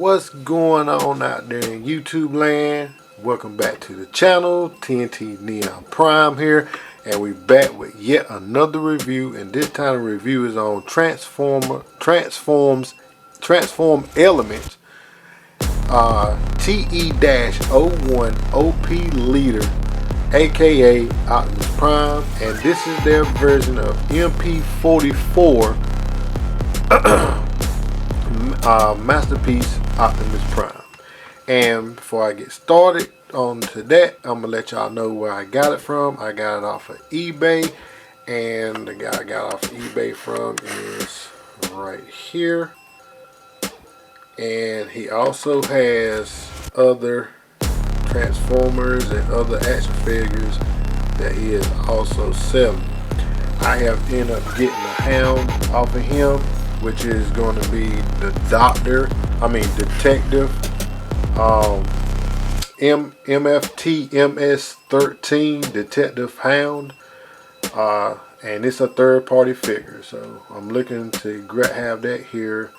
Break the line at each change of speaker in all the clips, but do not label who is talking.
What's going on out there in YouTube land? Welcome back to the channel. TNT Neon Prime here, and we're back with yet another review, and this time the review is on Transform Elements TE-01 OP Leader, aka Optimus Prime, and this is their version of MP44 Masterpiece Optimus Prime. And before I get started on to that, I'm gonna let y'all know where I got it from. I got it off of eBay, and the guy I got off of eBay from is right here. And he also has other Transformers and other action figures that he is also selling. I have ended up getting a Hound off of him, which is going to be the detective, MFT MS-13 Detective Hound, and it's a third-party figure. So I'm looking to have that here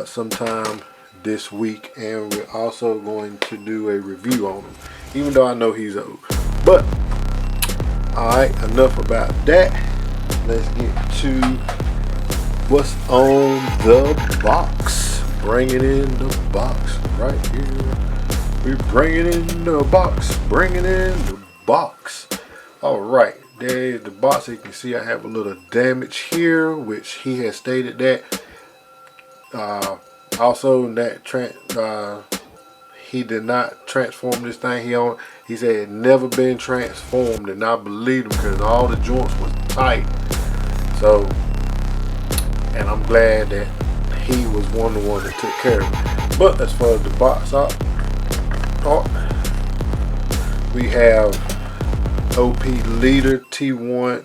sometime this week, and we're also going to do a review on him, even though I know he's old. But alright, enough about that. Let's get to what's on the box. Bring it in the box right here. We bring it in the box. Bring it in the box. Alright, there's the box. You can see I have a little damage here, which he has stated that. Also, that he did not transform this thing. He said it never been transformed, and I believe him because all the joints was tight. So, and I'm glad that he was the one that took care of it. But as far as the box art, we have OP Leader TE-01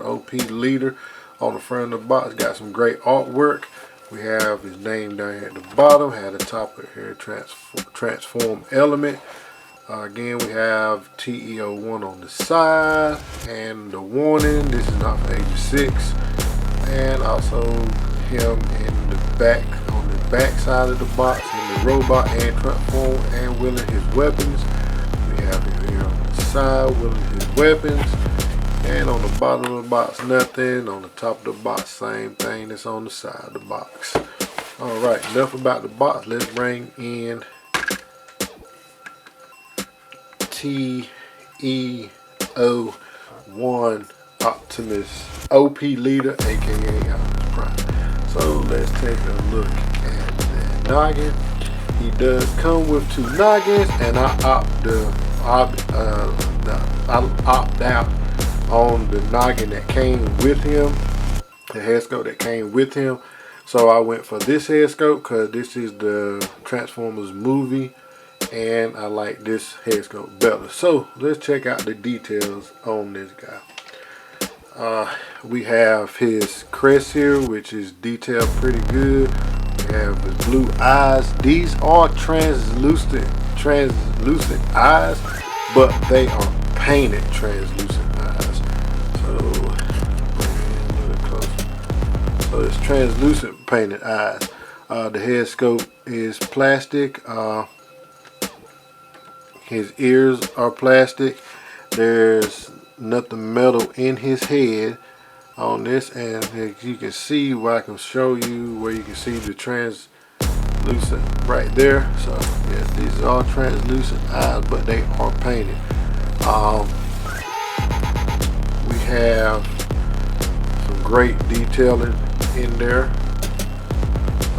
OP Leader on the front of the box. Got some great artwork. We have his name down here at the bottom. Had the top of here, Transform Element. Again, we have TE-01 on the side, and the warning, this is not for age 6. And also him in the back, on the back side of the box, in the robot and transform and wielding his weapons. We have him here on the side wielding his weapons. And on the bottom of the box, nothing. On the top of the box, same thing that's on the side of the box. Alright, enough about the box. Let's bring in TE-01 Optimus OP Leader, aka Optimus Prime. So let's take a look at that noggin. He does come with 2 noggins, and I opt out on the noggin that came with him, the head scope that came with him. So I went for this head scope because this is the Transformers movie, and I like this head scope better. So let's check out the details on this guy. We have his crest here, which is detailed pretty good. We have his blue eyes. These are translucent eyes, but they are painted translucent eyes. So it's translucent painted eyes. The head scope is plastic. His ears are plastic. There's nothing metal in his head on this, and as you can see, where I can show you where you can see the translucent right there. So yes, these are all translucent eyes, but they are painted. We have some great detailing in there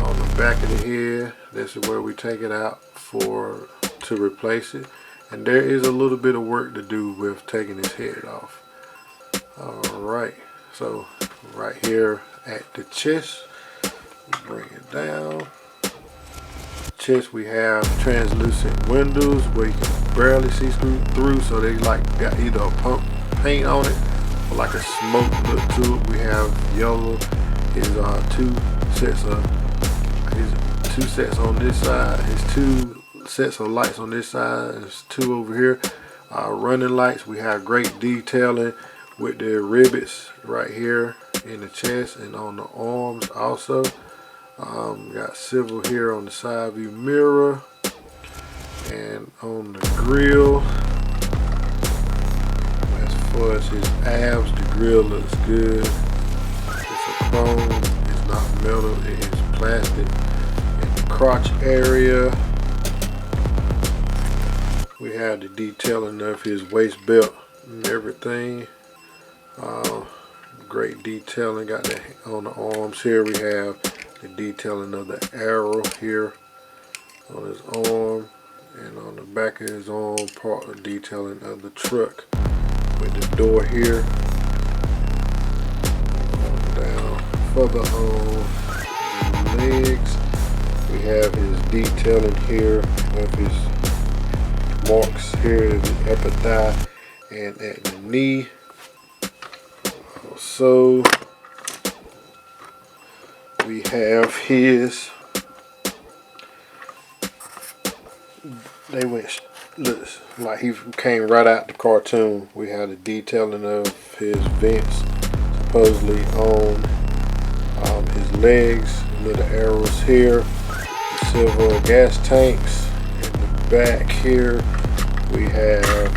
on the back of the head. This is where we take it out to replace it, and there is a little bit of work to do with taking his head off. Alright, so right here at the chest, bring it down. Chest, we have translucent windows where you can barely see through, so they got either a pump paint on it or like a smoke look to it. We have yellow. His two sets on this side. His 2 sets of lights on this side. There's 2 over here. Running lights. We have great detailing with the rivets right here in the chest and on the arms also. Got civil here on the side view mirror, and on the grill. As far as his abs, the grill looks good. It's a chrome, it's not metal, it is plastic. In the crotch area, we have the detailing of his waist belt and everything. Great detailing. Got that on the arms here. We have the detailing of the arrow here on his arm, and on the back of his arm, part of detailing of the truck with the door here. Down further on the legs, we have his detailing here of his marks here at the upper thigh and at the knee. So we have his, they went, looks like he came right out the cartoon. We have the detailing of his vents supposedly on his legs, little arrows here, the silver gas tanks. In the back here we have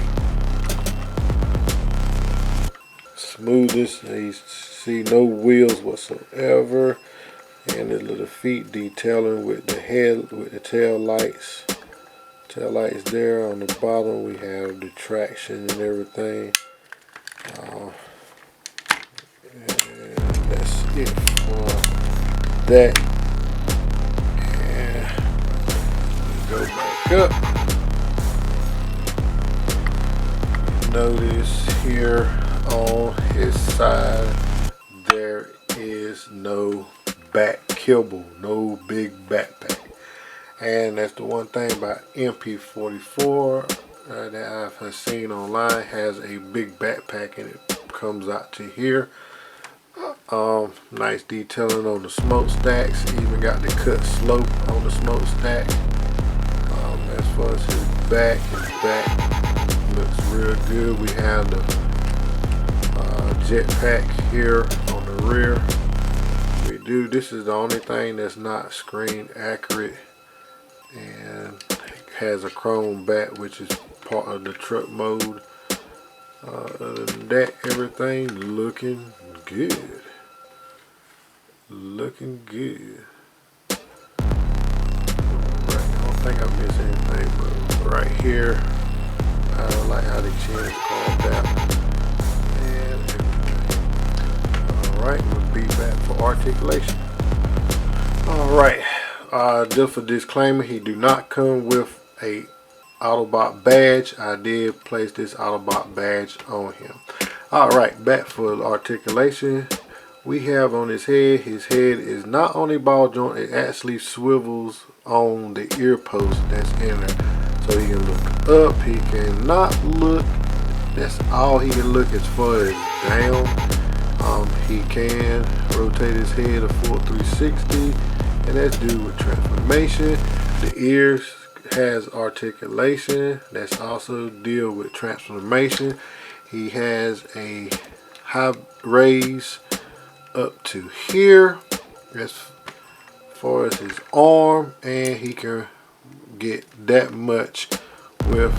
smoothest, you see no wheels whatsoever, and the little feet detailing with the head, with the tail lights there. On the bottom we have the traction and everything, and that's it for that. And go back up. Notice here on his side there is no back kibble, no big backpack, and that's the one thing about MP44 that I've seen online, has a big backpack, and it comes out to here. Nice detailing on the smokestacks, even got the cut slope on the smokestack. As far as his back looks real good. We have the jetpack here on the rear. This is the only thing that's not screen accurate, and has a chrome back, which is part of the truck mode. Other than that, everything looking good. Looking good. Right, I don't think I missed anything, but right here, I like how the chin is carved out. Alright, we'll be back for articulation. Alright, just a disclaimer, he do not come with a Autobot badge. I did place this Autobot badge on him. Alright, back for articulation. We have on his head is not on a ball joint, it actually swivels on the ear post that's in there. So he can look up, he cannot look, that's all he can look as far as down. He can rotate his head a full 360, and that's due with transformation. The ears has articulation, that's also deal with transformation. He has a high raise up to here as far as his arm, and he can get that much with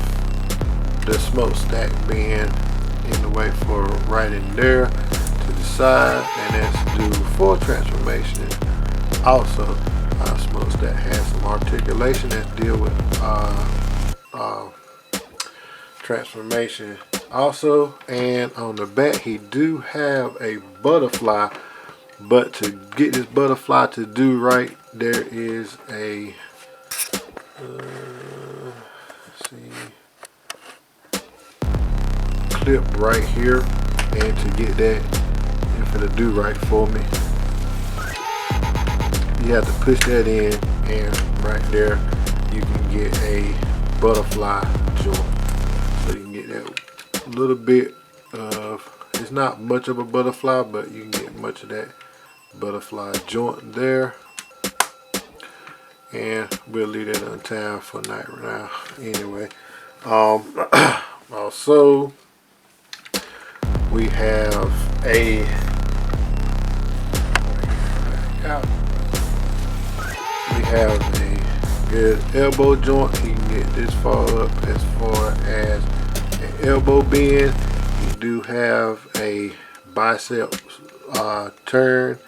the smokestack being in the way for right in there to the side, and that's due for transformation. Also, smokestack has some articulation that deal with transformation also. And on the back he do have a butterfly, but to get this butterfly to do right, there is a clip right here, and to get that, if it'll do right for me, you have to push that in, and right there you can get a butterfly joint. So you can get that little bit of, it's not much of a butterfly, but you can get much of that butterfly joint there. And we'll leave that untied for night now anyway. Also we have a have a good elbow joint. He can get this far up as far as an elbow bend. You do have a bicep turn.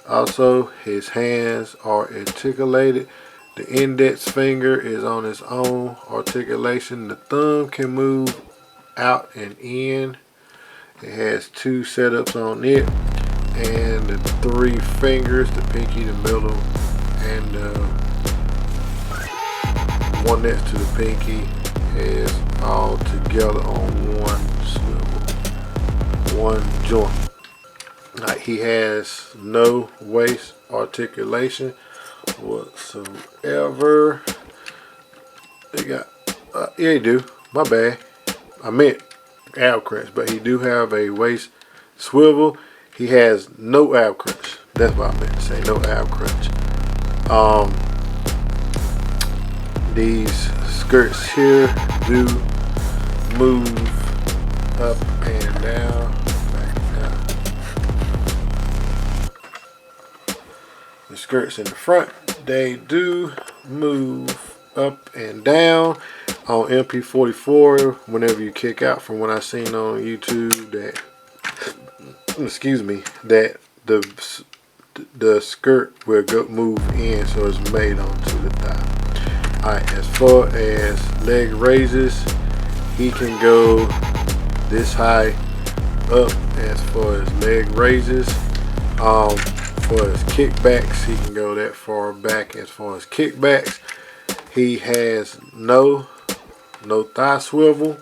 Also, his hands are articulated. The index finger is on its own articulation. The thumb can move out and in. It has two setups on it, and the three fingers, the pinky, the middle, and the one next to the pinky, is all together on one swivel, one joint. Like, he has no waist articulation whatsoever. They got, yeah, he do. My bad. I meant ab crunch, but he do have a waist swivel. He has no ab crunch. That's what I meant to say. No ab crunch. These skirts here do move up and down. Back down. The skirts in the front, they do move up and down. On MP44, whenever you kick out, from what I seen on YouTube, that excuse me, that the skirt will go move in, so it's made onto the thigh. Alright, as far as leg raises, he can go this high up as far as leg raises. For his kickbacks, he can go that far back as far as kickbacks. He has no thigh swivel.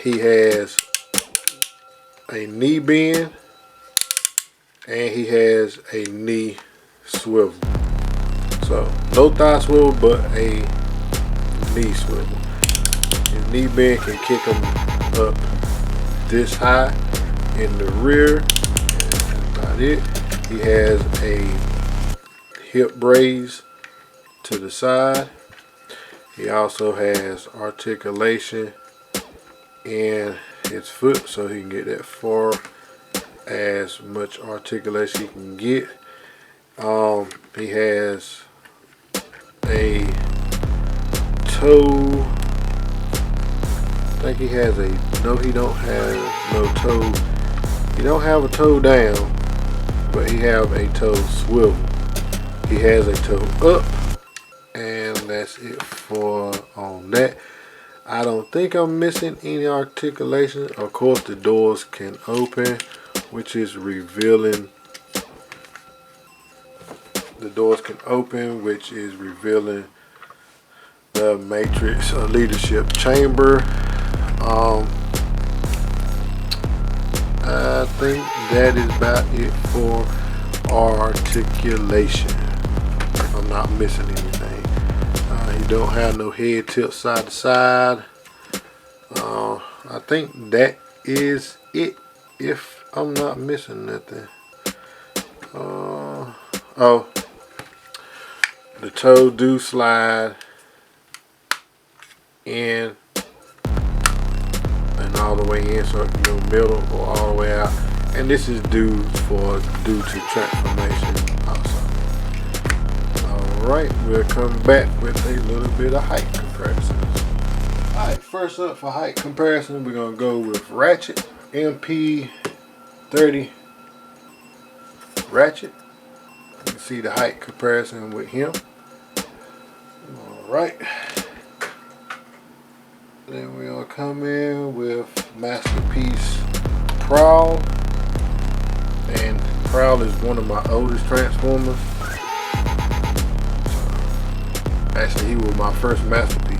He has a knee bend, and he has a knee swivel. So no thigh swivel, but a knee swivel. His knee bend can kick him up this high in the rear. That's about it. He has a hip raise to the side. He also has articulation in his foot, so he can get that far, as much articulation he can get. He has a toe. I think he has a, no, he don't have no toe. He don't have a toe down, but he have a toe swivel. He has a toe up, and that's it for on that. I don't think I'm missing any articulation. Of course, the doors can open, which is revealing. The doors can open, which is revealing the matrix leadership chamber. I think that is about it for articulation. If I'm not missing anything. He don't have no head tilt side to side. I think that is it, if I'm not missing nothing. Oh, the toe do slide in and all the way in, so it can go middle or all the way out. And this is due to transformation also. Alright, we'll come back with a little bit of height comparisons. Alright, first up for height comparison, we're going to go with Ratchet, MP30 Ratchet. You can see the height comparison with him. Alright. Then we'll come in with Masterpiece Prowl. And Prowl is one of my oldest Transformers. Actually, he was my first Masterpiece.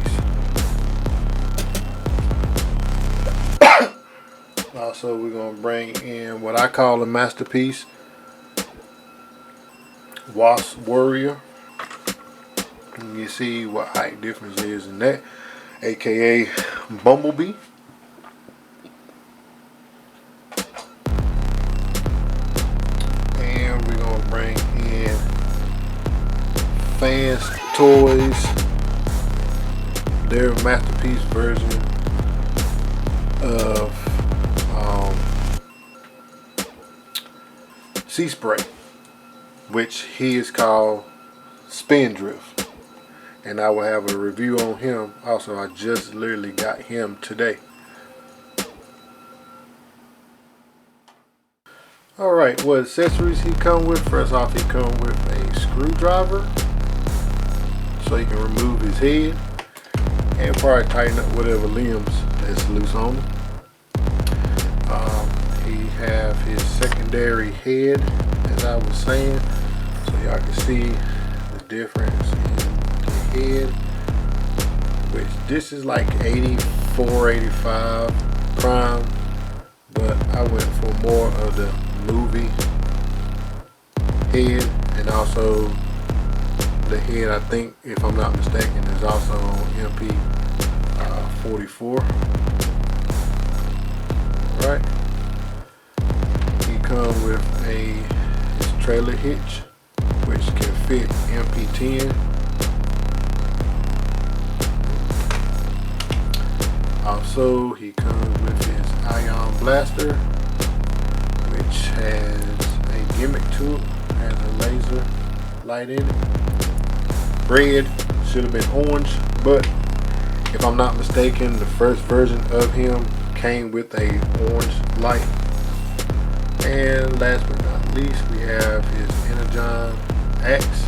Also, we're going to bring in what I call a Masterpiece, Wasp Warrior. And you see what height difference is in that, aka Bumblebee. And we're going to bring in Fans Toys, their Masterpiece version of Sea Spray. which he is called Spindrift, and I will have a review on him also. I just literally got him today. Alright, what accessories he come with? First off, he come with a screwdriver, so you can remove his head and probably tighten up whatever limbs that's loose on him. He have his secondary head, as I was saying, so y'all can see the difference in the head, which this is like 84, 85 Prime, but I went for more of the movie head, and also the head, I think, if I'm not mistaken, is also on MP 44. Right. He comes with his trailer hitch, which can fit MP10. Also, he comes with his ion blaster, which has a gimmick to it, has a laser light in it. Red, should have been orange, but if I'm not mistaken, the first version of him came with a orange light. And last but not least, we have his Energon axe,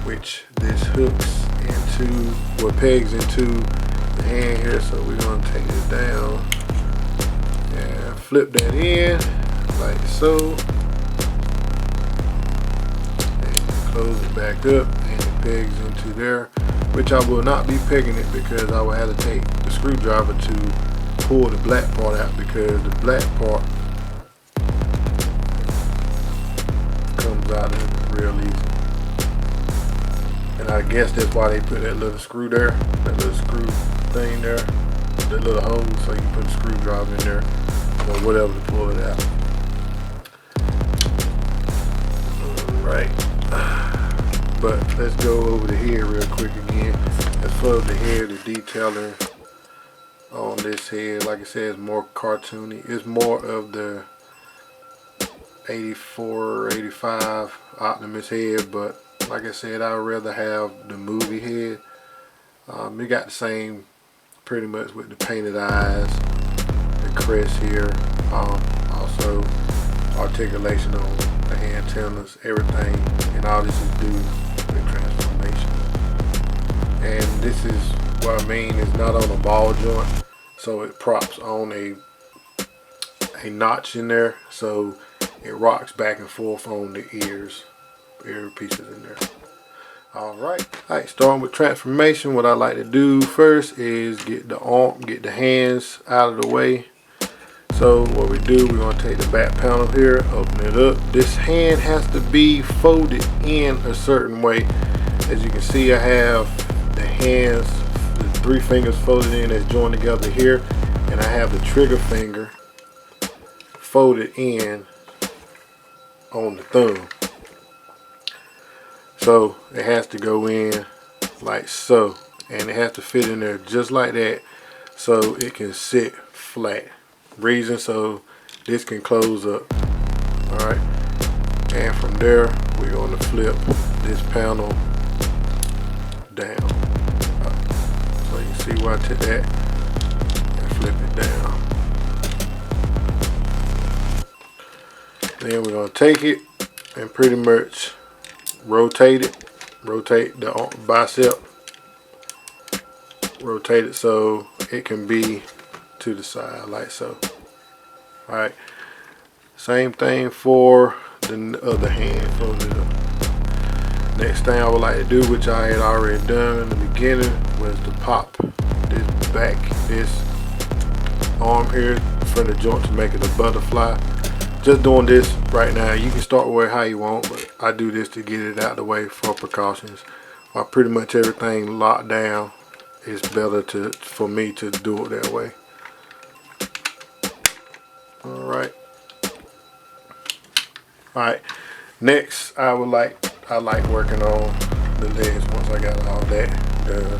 which this hooks into, or pegs into the hand here. So we're going to take this down and flip that in like so, and close it back up, and it pegs into there, which I will not be pegging it because I will have to take the screwdriver to pull the black part out, because the black part comes out real easy. And I guess that's why they put that little screw there, that little screw thing there, that little hole, so you can put a screwdriver in there or whatever to pull it out. Alright, but let's go over the head real quick again. As far as the head, the detailing on this head, like I said, is more cartoony. It's more of the 84, 85 Optimus head, but like I said, I'd rather have the movie head. It got the same, pretty much, with the painted eyes, the crest here, also articulation on the antennas, everything, and all this is due with transformation. And this is what I mean, it's not on a ball joint, so it props on a notch in there, so it rocks back and forth on the ear pieces in there. Alright, starting with transformation, what I like to do first is get the arm, get the hands out of the way. So what we do, we're going to take the back panel here, open it up. This hand has to be folded in a certain way. As you can see, I have the hands, the 3 fingers folded in as joined together here, and I have the trigger finger folded in on the thumb. So it has to go in like so, and it has to fit in there just like that, so it can sit flat. Reason so this can close up. Alright, and from there we're going to flip this panel down. So you can see where I took that and flip it down. Then we're going to take it and pretty much rotate it, rotate the bicep, rotate it so it can be to the side like so. Alright, same thing for the other hand, fold it up. Next thing I would like to do, which I had already done in the beginning, was to pop this back, this arm here from the joint to make it a butterfly. Just doing this right now. You can start with how you want, but I do this to get it out of the way for precautions. While pretty much everything locked down, it's better for me to do it that way. Alright. Next, I like working on the legs once I got all that done.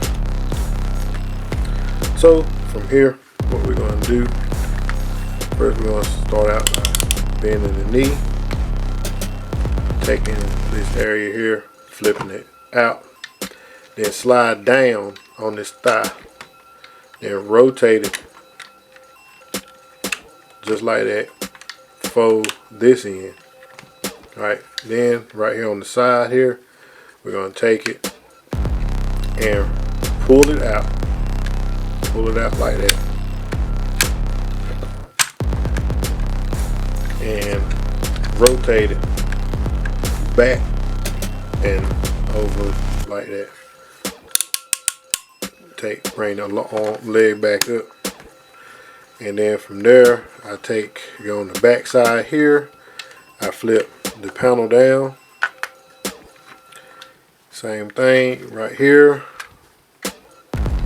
So from here, what we're going to do, first we're going to start out by bending the knee, taking this area here, flipping it out, then slide down on this thigh, then rotate it just like that, fold this in. Alright, then right here on the side here, we're going to take it and pull it out like that, and rotate it back and over like that. Bring the leg back up, and then from there I go on the back side here, I flip the panel down, same thing right here,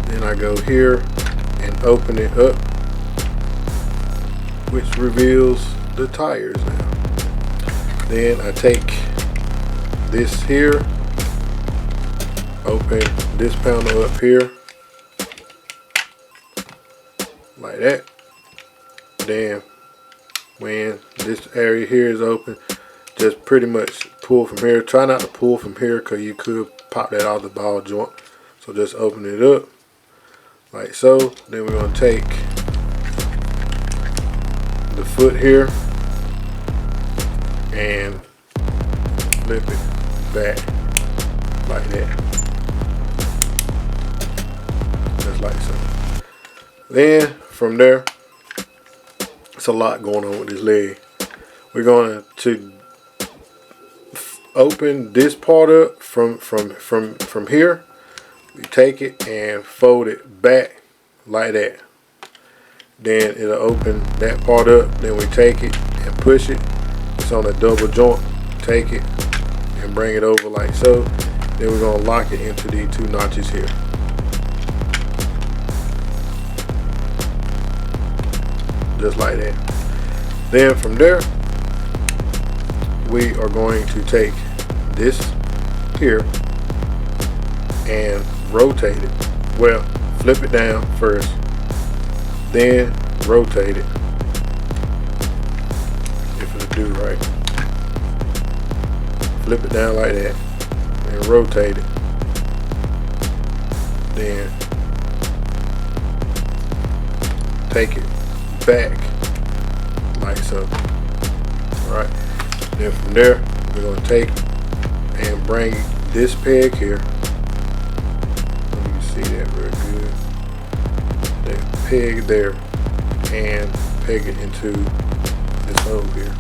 then I go here and open it up, which reveals the tires now. Then I take this here, open this panel up here like that. Then when this area here is open, just pretty much pull from here. Try not to pull from here because you could pop that out of the ball joint. So just open it up like so. Then we're going to take the foot here and flip it back like that, just like so. Then from there, it's a lot going on with this leg. We're going to open this part up from here. We take it and fold it back like that. Then it'll open that part up. Then we take it and push it. It's on a double joint. Take it and bring it over like so. Then we're going to lock it into these two notches here. Just like that. Then from there, we are going to take this here and rotate it. Well, flip it down first, then rotate it, if it'll do right. Flip it down like that and rotate it, then take it back like so. Alright, then from there we're going to take and bring this peg here. You can see that real good. That peg there, and peg it into this hole here.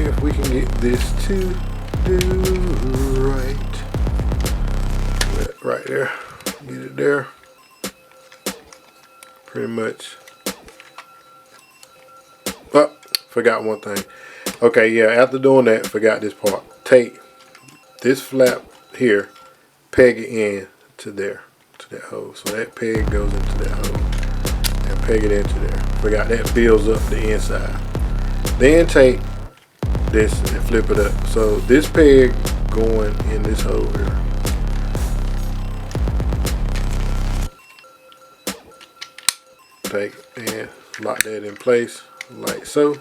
If we can get this to do right there, get it there, pretty much. Oh, forgot one thing. Okay, yeah, after doing that, forgot this part. Take this flap here, peg it in to there, to that hole. So that peg goes into that hole, and peg it into there. Forgot that builds up the inside. Then take this and flip it up. So this peg going in this hole here. Take and lock that in place like so.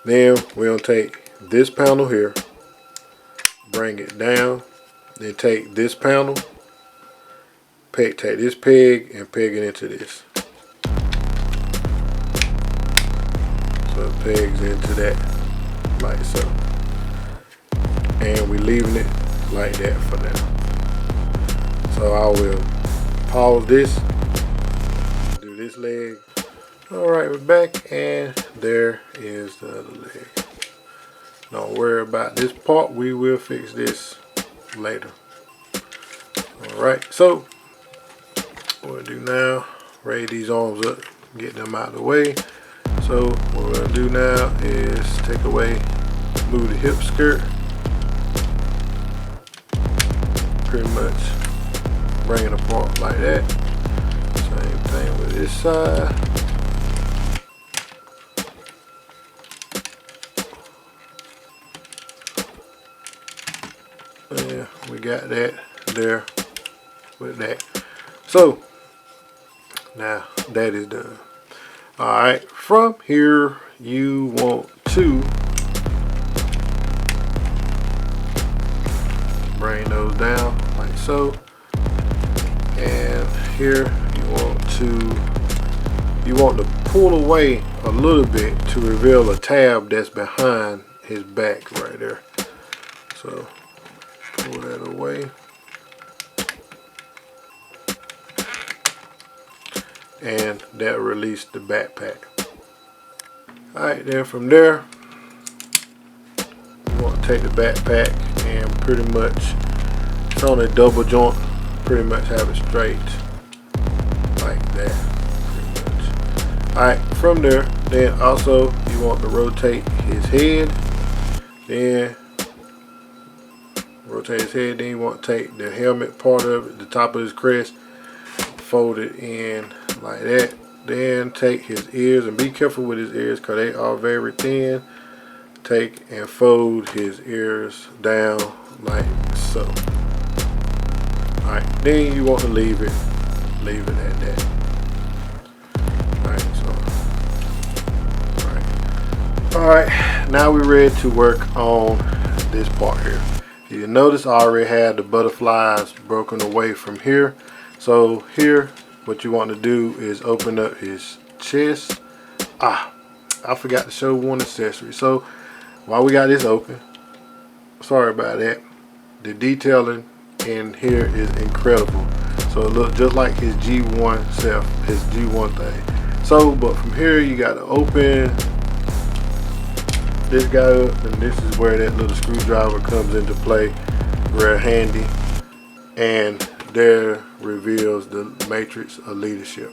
Then we're going to take this panel here, bring it down, then take this panel, take this peg and peg it into this. So it pegs into that like so. And we're leaving it like that for now. So I will pause this, do this leg. Alright, we're back, and there is the other leg. Don't worry about this part, we will fix this later. Alright, so what we'll do now, raise these arms up, get them out of the way. So what we're going to do now is take away, move the hip skirt, pretty much bring it apart like that. Same thing with this side. Yeah, we got that there with that. So Now that is done. Alright, from here you want to bring those down like so. And here you want to pull away a little bit to reveal a tab that's behind his back right there. So pull that away. And that released the backpack. Alright, then from there you want to take the backpack and pretty much, it's on a double joint, pretty much have it straight like that, pretty much. Alright, from there, then also you want to rotate his head, then you want to take the helmet part of it, the top of his crest, fold it in like that. Then take his ears, and be careful with his ears because they are very thin. Take and fold his ears down like so. Alright, then you want to leave it at that. Alright, now we're ready to work on this part here. You notice I already had the butterflies broken away from here. So here, what you want to do is open up his chest. I forgot to show one accessory. So while we got this open, sorry about that, the detailing in here is incredible. So it looks just like his G1 self, his G1 thing. So, but from here you got to open this guy up, and this is where that little screwdriver comes into play, real handy. And there reveals the matrix of leadership.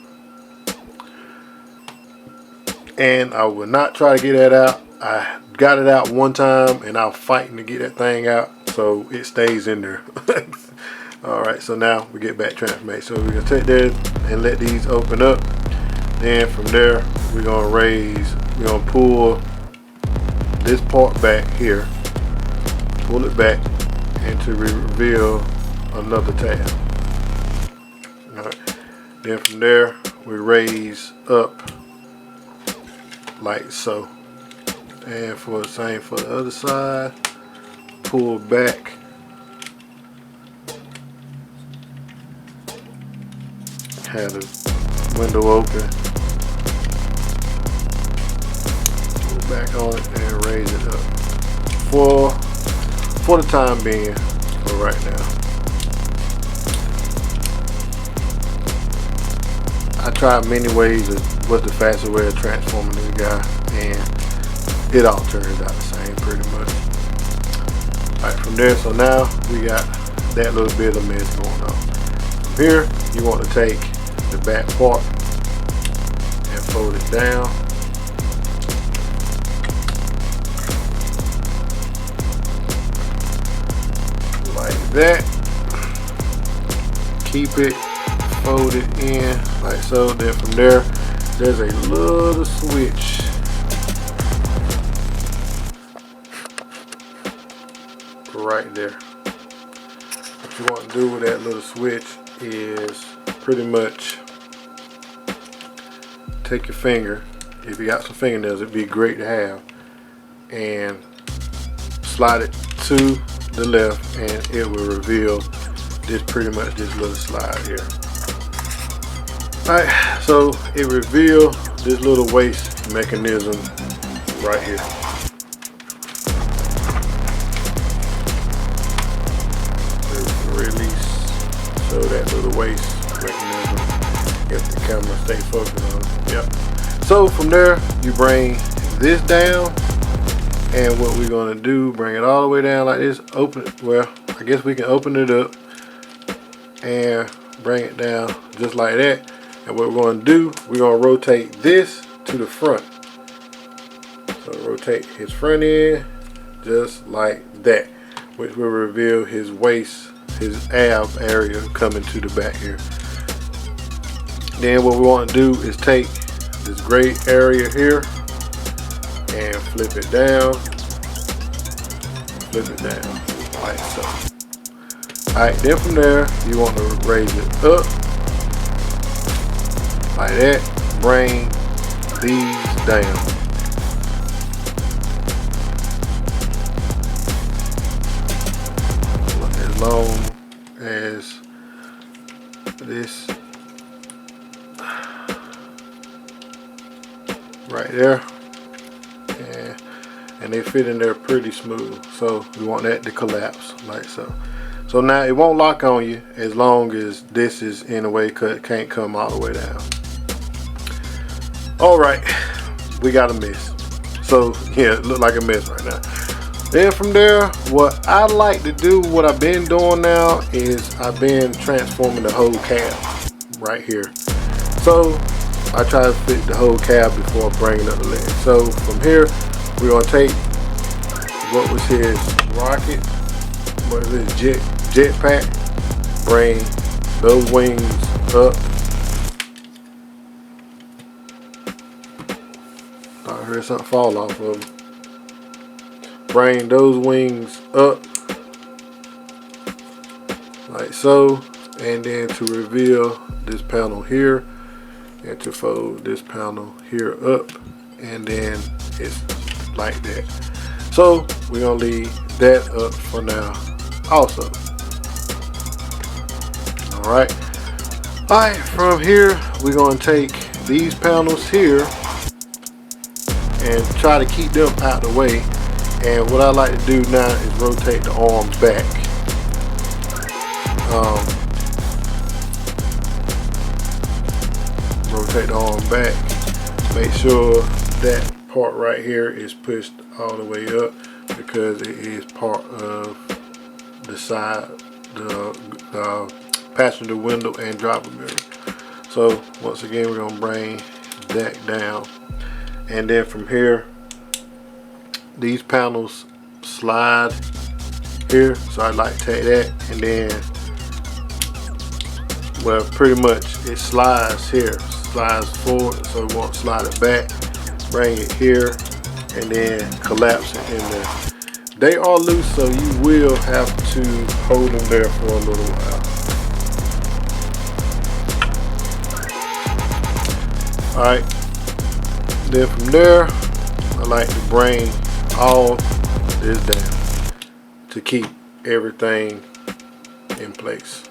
And I will not try to get that out. I got it out one time and I'm fighting to get that thing out, so it stays in there. Alright, so now we get back transformation. So we're going to take that and let these open up. Then from there we're going to pull this part back here, pull it back, and to reveal another tab. Alright, then from there we raise up like so, and for the same for the other side, pull back, have the window open, pull back on it and raise it up for the time being, for right now. I tried many ways of what's the fastest way of transforming this guy, and it all turns out the same pretty much. Alright, from there, so now we got that little bit of mess going on. From here, you want to take the back part and fold it down. Like that. Keep it folded in like so. Then from there, there's a little switch right there. What you want to do with that little switch is pretty much take your finger, if you got some fingernails, it'd be great to have, and slide it to the left, and it will reveal this, pretty much this little slide here. Alright, so it reveals this little waist mechanism right here. Release, so that little waist mechanism, if the camera stay focused on it. Yep. So from there, you bring this down, and what we're going to do, bring it all the way down like this, open it, well, I guess we can open it up and bring it down just like that. And what we're going to do, we're going to rotate this to the front. So rotate his front end just like that, which will reveal his waist, his ab area coming to the back here. Then what we want to do is take this gray area here and flip it down like so. Alright, then from there you want to raise it up like that. Bring these down. As long as this right there, and they fit in there pretty smooth. So we want that to collapse like so. So now it won't lock on you as long as this is in a way cut, can't come all the way down. All right, we got a mess. So yeah, it look like a mess right now. Then from there, what I like to do, what I've been doing now is I've been transforming the whole cab right here. So I try to fit the whole cab before bringing up the leg. So from here, we're gonna take what was his rocket, what is this, jetpack, bring those wings up. I heard something fall off of them. Bring those wings up like so, and then to reveal this panel here, and to fold this panel here up, and then it's like that. So we're gonna leave that up for now also. Alright, from here we're gonna take these panels here and try to keep them out the way. And what I like to do now is rotate the arms back. Rotate the arm back. Make sure that part right here is pushed all the way up because it is part of the side, the passenger window and driver mirror. So once again, we're gonna bring that down, and then from here, these panels slide here. So I like to take that, and then, well, pretty much it slides here, slides forward. So we won't slide it back. Bring it here, and then collapse it in there. They are loose, so you will have to hold them there for a little while. Alright, then from there, I like to bring all this down to keep everything in place.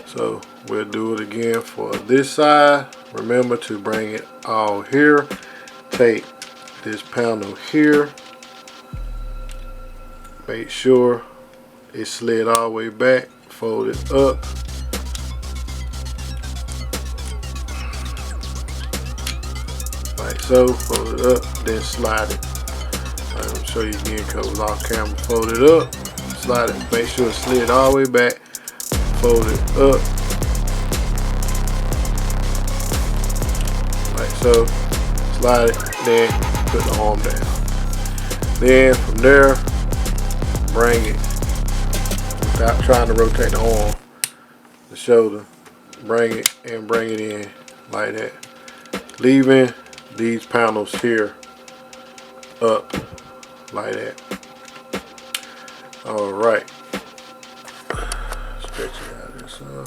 So we'll do it again for this side. Remember to bring it all here. Take this panel here. Make sure it slid all the way back. Fold it up. Like so. Fold it up. Then slide it. I'll show you again because it was off camera. Fold it up. Slide it. Make sure it slid all the way back. Fold it up. Like so. Slide it. Then put the arm down. Then from there, bring it without trying to rotate the arm, the shoulder. Bring it and bring it in like that, leaving these panels here up like that. All right, stretch it out of this. All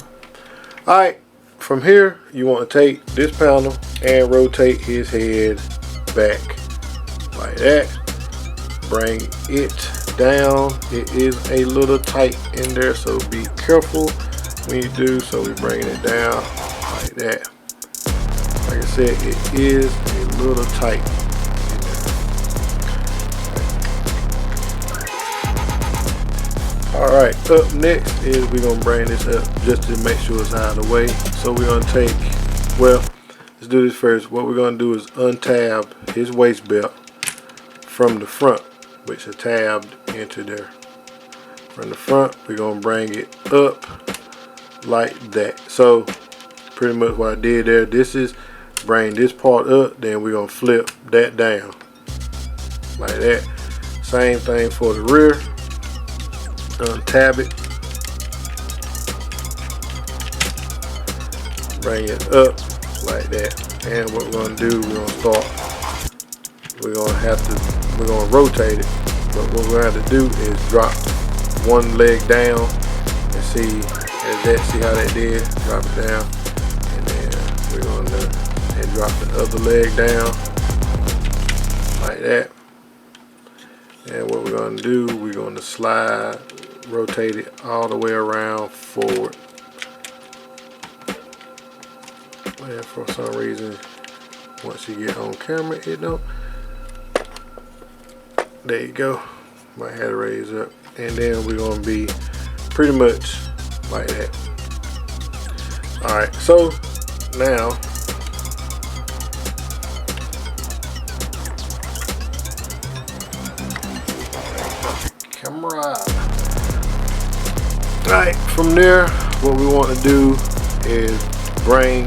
right, from here you want to take this panel and rotate his head back like that. Bring it down. It is a little tight in there, so be careful when you do. So we bring it down like that. Like I said, it is a little tight in there. Alright, up next is we're going to bring this up just to make sure it's out of the way. So we're going to take, well, let's do this first. What we're going to do is untab his waist belt from the front, which are tabbed into there. From the front, we're going to bring it up like that. So pretty much what I did there, this is bring this part up, then we're going to flip that down like that. Same thing for the rear. Untab it, bring it up like that. And what we're going to do, we're going to start, we're going to rotate it, but what we're going to have to do is drop one leg down and see how that did. Drop it down, and then we're drop the other leg down like that. And what we're going to do, we're going to slide, rotate it all the way around forward. And for some reason, once you get on camera, it don't. There you go. Might have to raise up. And then we're going to be pretty much like that. Alright, so now camera. Alright, from there, what we want to do is bring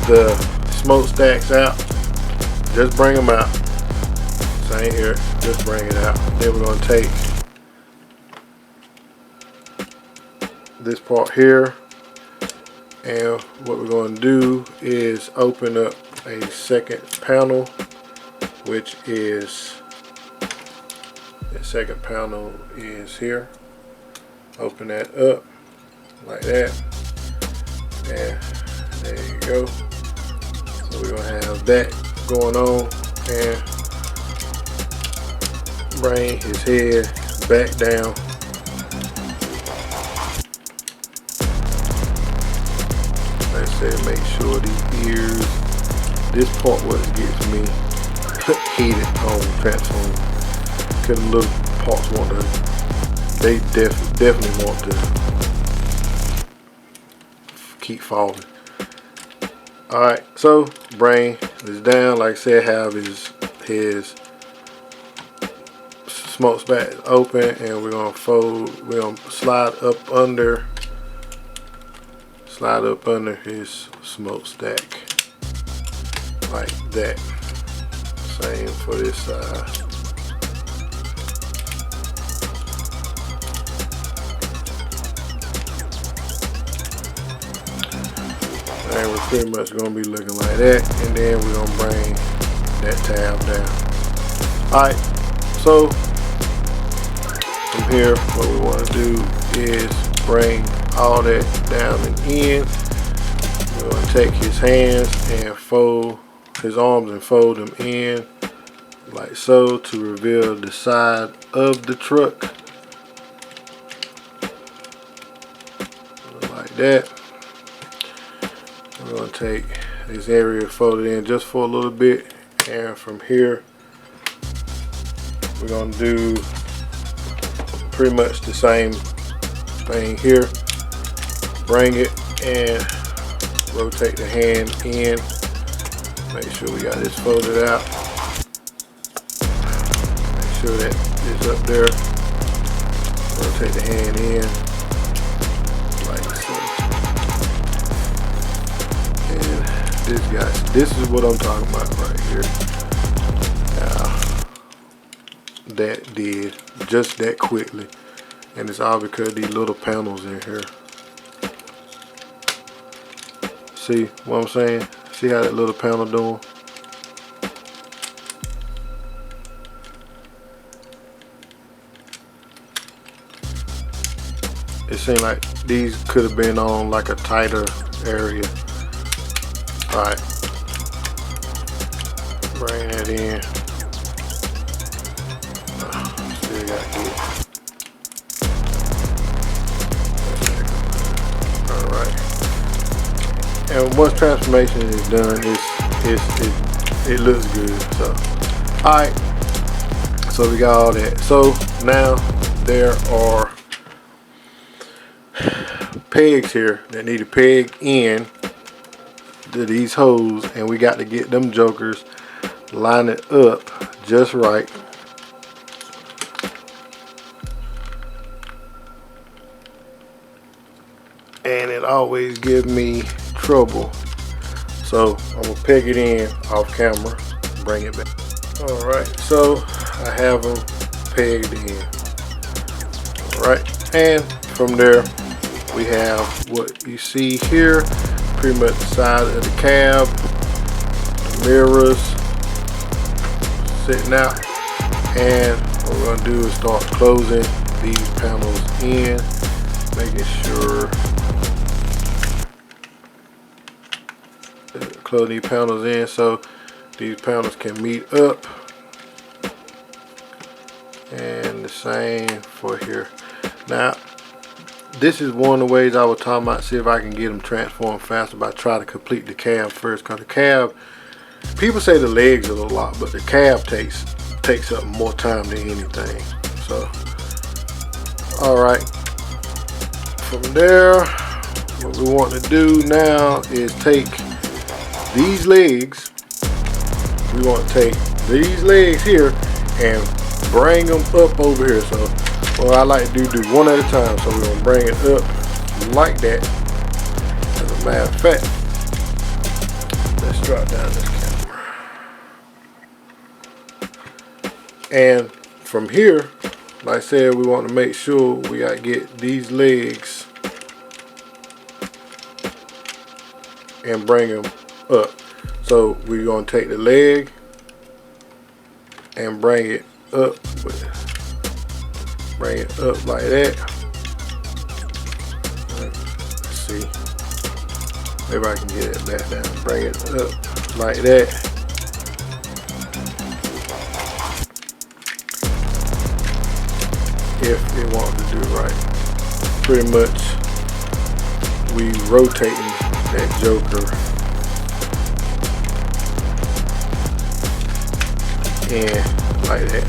the smokestacks out. Just bring them out. Same here, just bring it out. Then we're going to take this part here, and what we're going to do is open up a second panel, which is, the second panel is here. Open that up like that, and there you go. So we're going to have that going on, and bring his head back down. Like I said, make sure these ears, this part what gets me heated on transform. Cause the little parts want to, they definitely want to keep falling. Alright, so bring this down. Like I said, have his smokestack open, and we're gonna fold, we're gonna slide up under his smokestack like that. Same for this side. And we're pretty much gonna be looking like that, and then we're gonna bring that tab down. Alright, so from here, what we want to do is bring all that down and in. We're going to take his hands and fold his arms and fold them in like so to reveal the side of the truck like that. We're going to take this area, fold it in just for a little bit, and from here we're going to do pretty much the same thing here. Bring it and rotate the hand in. Make sure we got this folded out. Make sure that is up there. Rotate the hand in like so. And this guy, this is what I'm talking about right here. That did just that quickly, and it's all because of these little panels in here. See what I'm saying? See how that little panel doing? It seemed like these could have been on like a tighter area. Alright, bring that in. Still got to get. Alright. And once transformation is done, it looks good. So, alright. So we got all that. So now there are pegs here that need to peg in to these holes, and we got to get them jokers line it up just right. And it always gives me trouble, so I'm gonna peg it in off camera, bring it back. All right, so I have them pegged in. All right, and from there we have what you see here, pretty much the side of the cab, the mirrors sitting out, and what we're gonna do is start closing these panels in, making sure plug these panels in so these panels can meet up. And the same for here. Now, this is one of the ways I was talking about, see if I can get them transformed faster by trying to complete the cab first. Because the cab, people say the legs are a lot, but the cab takes up more time than anything. So, alright. From there, what we want to do now is take these legs. We want to take these legs here and bring them up over here. So what I like to do one at a time. So we're going to bring it up like that. As a matter of fact, let's drop down this camera. And from here, like I said, we want to make sure we got to get these legs and bring them up. So we're going to take the leg and bring it up, bring it up like that. Let's see, maybe I can get it back down. Bring it up like that. If it wants to do right, pretty much we rotating that joker in like that.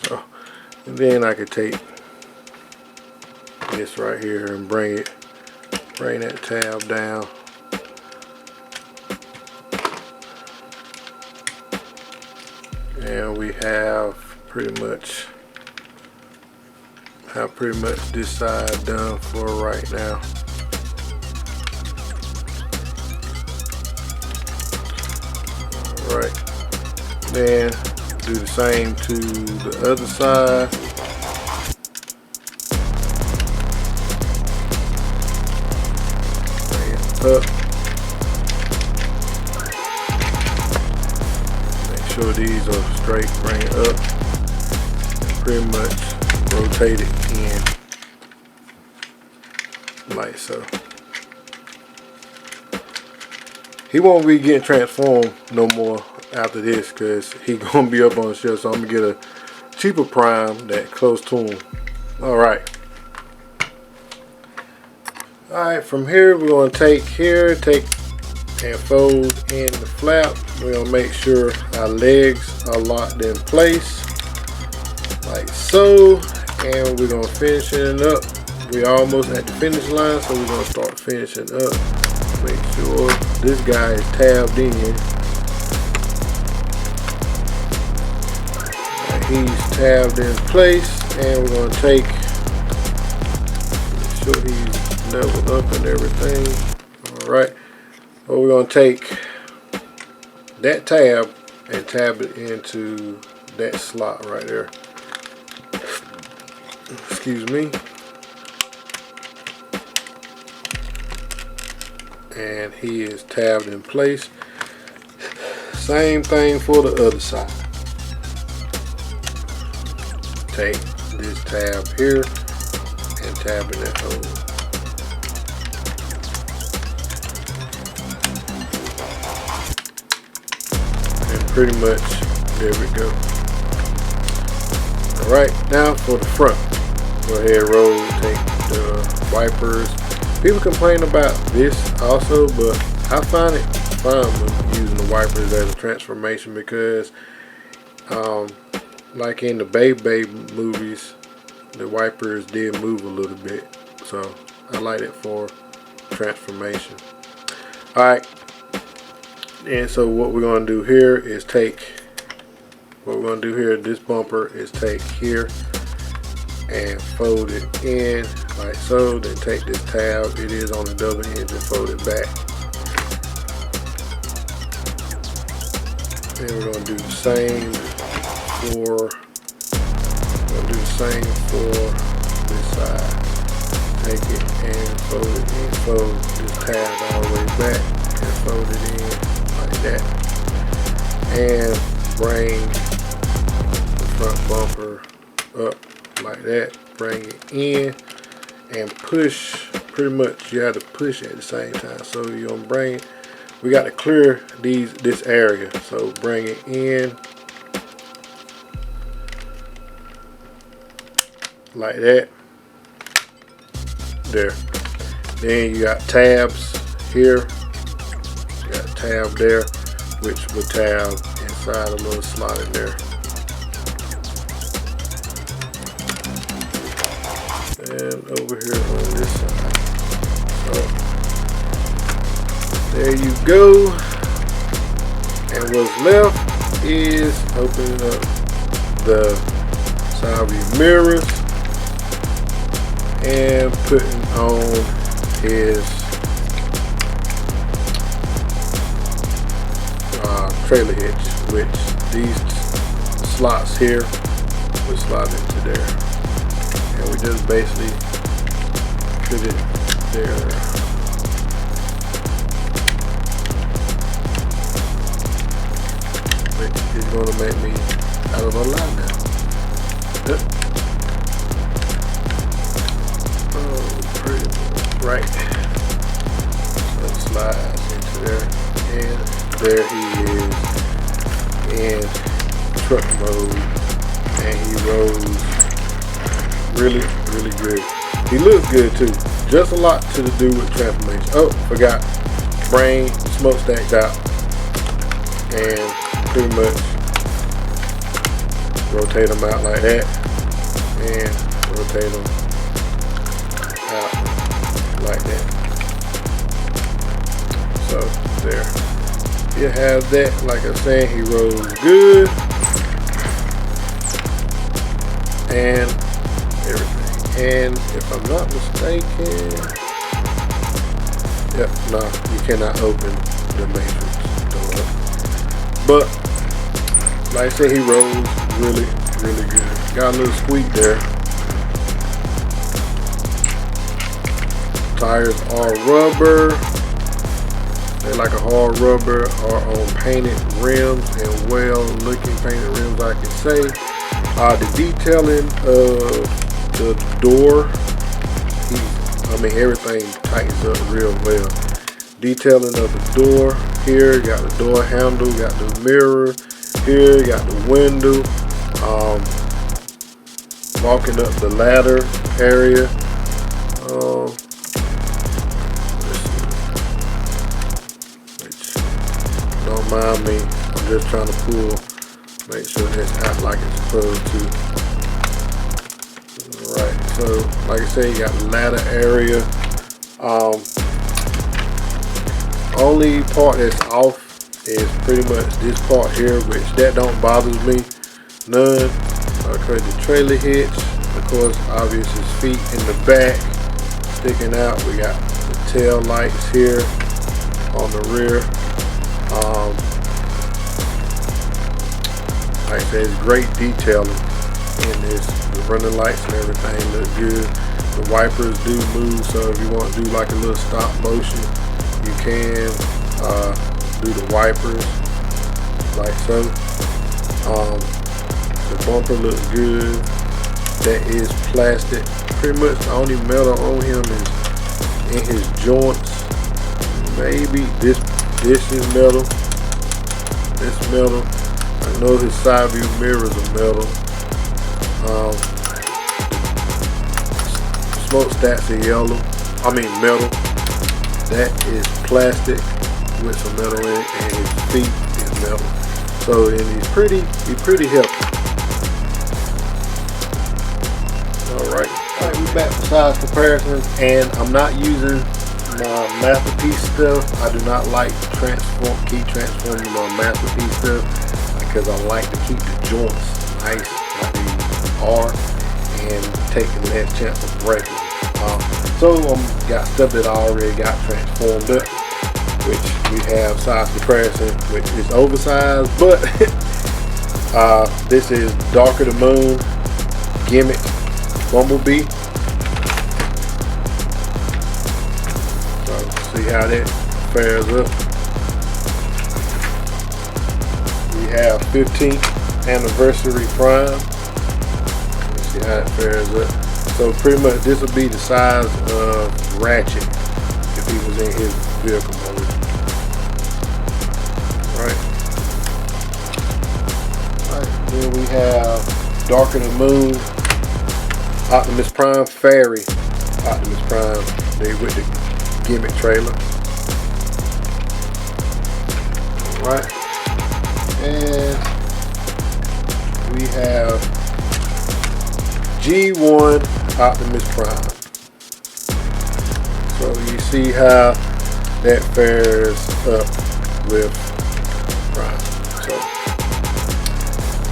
So, and then I could take this right here and bring that tab down. And we have pretty much this side done for right now. Alright, then do the same to the other side. Bring it up. Make sure these are straight, bring it up. And pretty much rotate it in like so. He won't be getting transformed no more after this because he gonna be up on the shelf. So I'm gonna get a cheaper Prime that close to him. Alright, from here we're gonna take and fold in the flap. We're gonna make sure our legs are locked in place like so, and we're gonna finish it up. We're almost at the finish line, so we're gonna start finishing up. Make sure this guy is tabbed in. He's tabbed in place, and we're gonna make sure he's leveled up and everything. Alright, so we're gonna take that tab and tab it into that slot right there. Excuse me. And he is tabbed in place. Same thing for the other side. Take this tab here and tab in that hole. And pretty much there we go. Alright, now for the front. Go ahead, rotate the wipers. People complain about this also, but I find it fun with using the wipers as a transformation because like in the Babe movies, the wipers did move a little bit, so I like it for transformation. Alright, and so what we're going to do here is this bumper is take here and fold it in like so, then take this tab, it is on the double hinge, and fold it back. Then we're going to do the same for this side. Take it and fold it in, fold this tab all the way back and fold it in like that. And bring the front bumper up like that, bring it in and push. Pretty much you have to push at the same time. So you're gonna bring we got to clear this area. So bring it in like that. There. Then you got tabs here. You got a tab there, which will tab inside a little slot in there. And over here on this side. So there you go. And what's left is opening up the side view mirrors and putting on his trailer hitch, which these slots here will slide into there. And we just basically put it there. Which is going to make me out of a line now. Yep. Oh, pretty right. So it slides into there. And there he is in truck mode. And he rolls really good. He looks good too. Just a lot to do with transformation. Oh, forgot. Brain, smokestacks out. And pretty much rotate them out like that. And rotate them out like that. So there. You have that. Like I said, he rolls good. And everything. And if I'm not mistaken, yep, no, you cannot open the matrix door. But like I said, he rolls really good. Got a little squeak there. Tires are rubber. They're like a hard rubber or on painted rims, and well looking painted rims, I can say. The detailing of the door, everything tightens up real well. Detailing of the door here, got the door handle, got the mirror here, got the window, walking up the ladder area. Which, don't mind me, I'm just trying to pull, make sure it's out like it's supposed to. Right, so like I said, you got the ladder area. Only part that's off is pretty much this part here, which that don't bother me none. Okay, the trailer hitch, of course, obvious his feet in the back sticking out. We got the tail lights here on the rear. Like I said, it's great detailing in this. The running lights and everything look good. The wipers do move, so if you want to do like a little stop motion, you can do the wipers like so. The bumper looks good. That is plastic. Pretty much the only metal on him is in his joints. Maybe this is metal. This metal. I know his side view mirrors are metal. Smokestacks are yellow. Metal. That is plastic with some metal in it, and his feet is metal. So, and he's pretty healthy. Alright, we're back for size comparison, and I'm not using my Masterpiece stuff. I do not like keep transforming my Masterpiece stuff because I like to keep the joints nice like they are and taking less chance of breaking. So got stuff that I already got transformed up, which we have size comparison, which is oversized, but this is Darker the Moon Gimmick Bumblebee. So see how that fares up. We have 15th Anniversary Prime. Let's see how that fares up. So pretty much this will be the size of Ratchet if he was in his vehicle mode. Dark of the Moon, Optimus Prime Fairy, Optimus Prime, they with the gimmick trailer. Alright, and we have G1 Optimus Prime. So you see how that fares up with Prime. So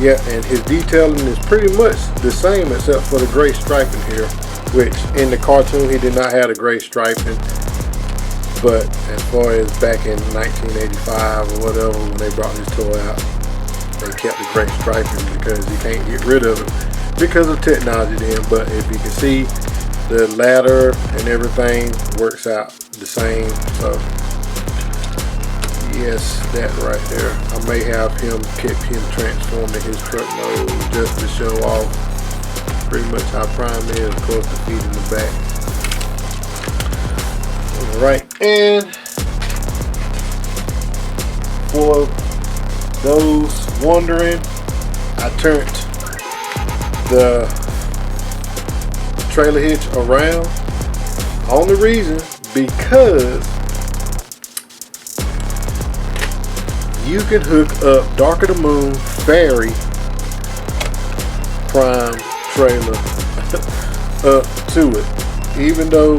yeah, and his detailing is pretty much the same except for the gray striping here, which in the cartoon he did not have the gray striping. But as far as back in 1985 or whatever, when they brought this toy out, they kept the gray striping because you can't get rid of it because of technology then. But if you can see, the ladder and everything works out the same. So yes, that right there. I may have him transform to his truck mode just to show off pretty much how Prime is. Of course, the feet in the back. Alright, and for those wondering, I turned the trailer hitch around. Only reason, because you can hook up Dark of the Moon Fairy Prime trailer up to it, even though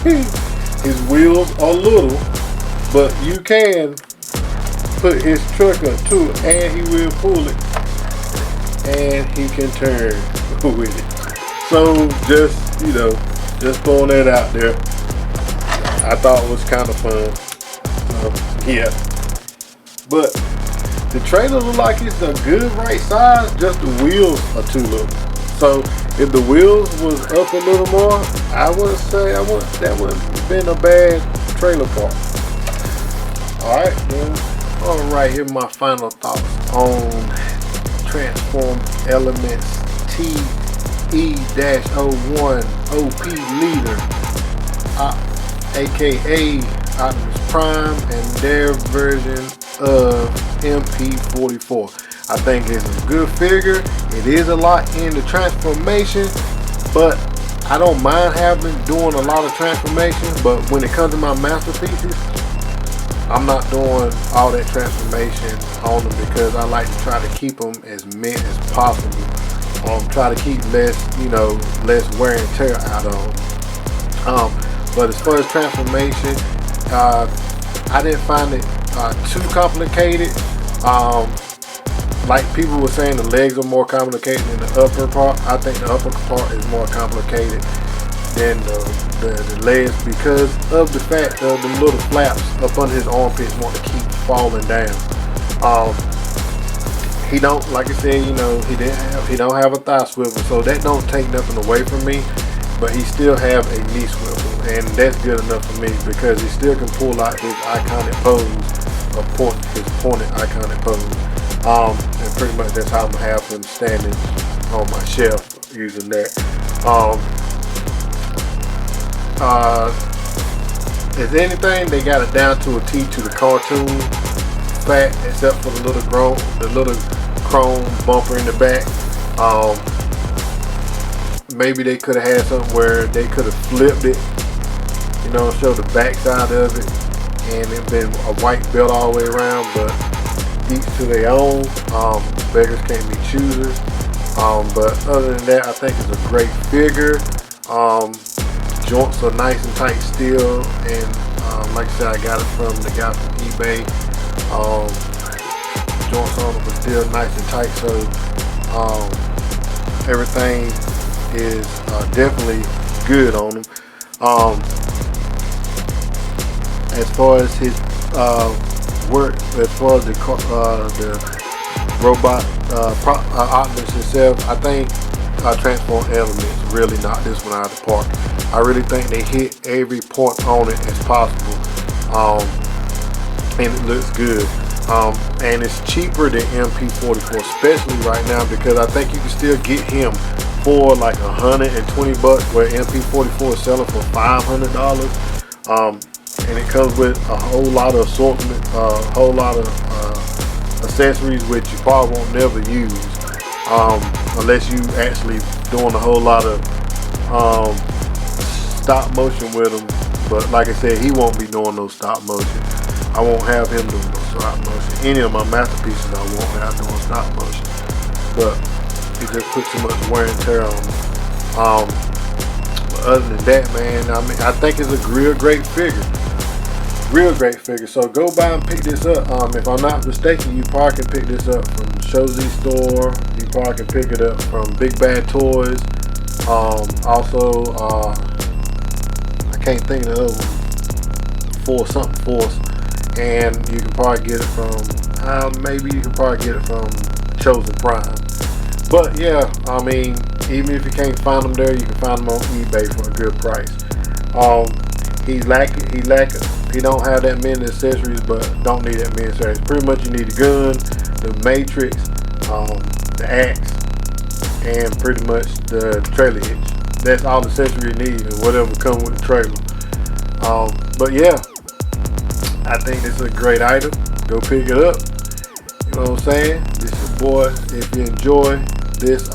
his wheels are little, but you can put his truck up to it and he will pull it and he can turn with it. So just, you know, just throwing that out there. I thought it was kind of fun. Yeah. But the trailer looks like it's a good right size, just the wheels are too little. So if the wheels was up a little more, I would say that wouldn't have been a bad trailer park. Alright, then. Alright, here are my final thoughts on Transform Elements TE-01 OP Leader, aka Optimus Prime, and their version of MP44. I think it's a good figure. It is a lot in the transformation, but I don't mind doing a lot of transformation. But when it comes to my masterpieces, I'm not doing all that transformation on them because I like to try to keep them as mint as possible. Try to keep less wear and tear out of them. But as far as transformation, I didn't find it too complicated. Like people were saying, the legs are more complicated than the upper part. I think the upper part is more complicated than the legs because of the fact of the little flaps up under his armpits want to keep falling down. He don't, like I said, he don't have a thigh swivel, so that don't take nothing away from me. But he still have a knee swivel, and that's good enough for me because he still can pull out his iconic pose, his pointed iconic pose. And pretty much that's how I'm gonna have him standing on my shelf using that. If anything, they got it down to a T to the cartoon fact, except for the little chrome bumper in the back. Maybe they could have had something where they could have flipped it, show the back side of it, and it been a white belt all the way around. But each to their own. Beggars can't be choosers. But other than that, I think it's a great figure. Joints are nice and tight still, and like I said, I got it from the guy from eBay. Joints on them are still nice and tight, so everything is definitely good on them. As far as his work, as far as the robot Optimus himself, I think Transform Elements really knocked this one out of the park. I really think they hit every point on it as possible, and it looks good. And it's cheaper than MP44, especially right now, because I think you can still get him for like $120, where MP44 is selling for $500. And it comes with a whole lot of assortment, a whole lot of accessories which you probably won't never use. unless you actually doing a whole lot of stop motion with him. But like I said, he won't be doing no stop motion. I won't have him doing no stop motion. Any of my masterpieces I won't have doing stop motion. But he just puts too much wear and tear on him. But other than that, man, I mean, I think it's a real great figure. Real great figure. So go by and pick this up. If I'm not mistaken, you probably can pick this up from Shozy Store. You probably can pick it up from Big Bad Toys. Also, I can't think of the other one. Force. And you can probably get it from, maybe you can probably get it from Chosen Prime. But yeah, I mean, even if you can't find them there, you can find them on eBay for a good price. He don't have that many accessories, but don't need that many accessories. Pretty much you need the gun, the matrix, the axe, and pretty much the trailer hitch. That's all the accessories you need, and whatever come with the trailer. But yeah, I think this is a great item. Go pick it up. You know what I'm saying? This is your boy. If you enjoy this,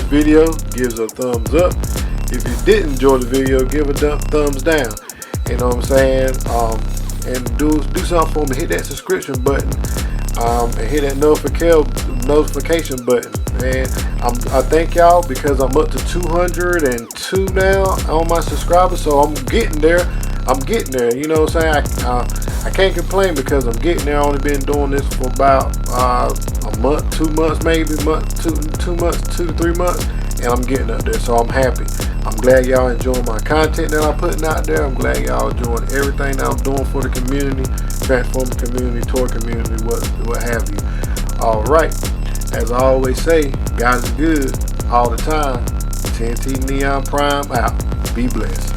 video, give us a thumbs up. If you didn't enjoy the video, give it a thumbs down. You know what I'm saying? And do something for me. Hit that subscription button. And hit that notification button. Man, I thank y'all because I'm up to 202 now on my subscribers. So I'm getting there. You know what I'm saying? I can't complain because I'm getting there. I've only been doing this for about a month, 2 months, maybe 2 to 3 months, and I'm getting up there. So I'm happy. I'm glad y'all enjoying my content that I'm putting out there. I'm glad y'all enjoying everything that I'm doing for the community, transforming community, toy community, what have you. All right. As I always say, guys are good all the time. TNT Neon Prime out. Be blessed.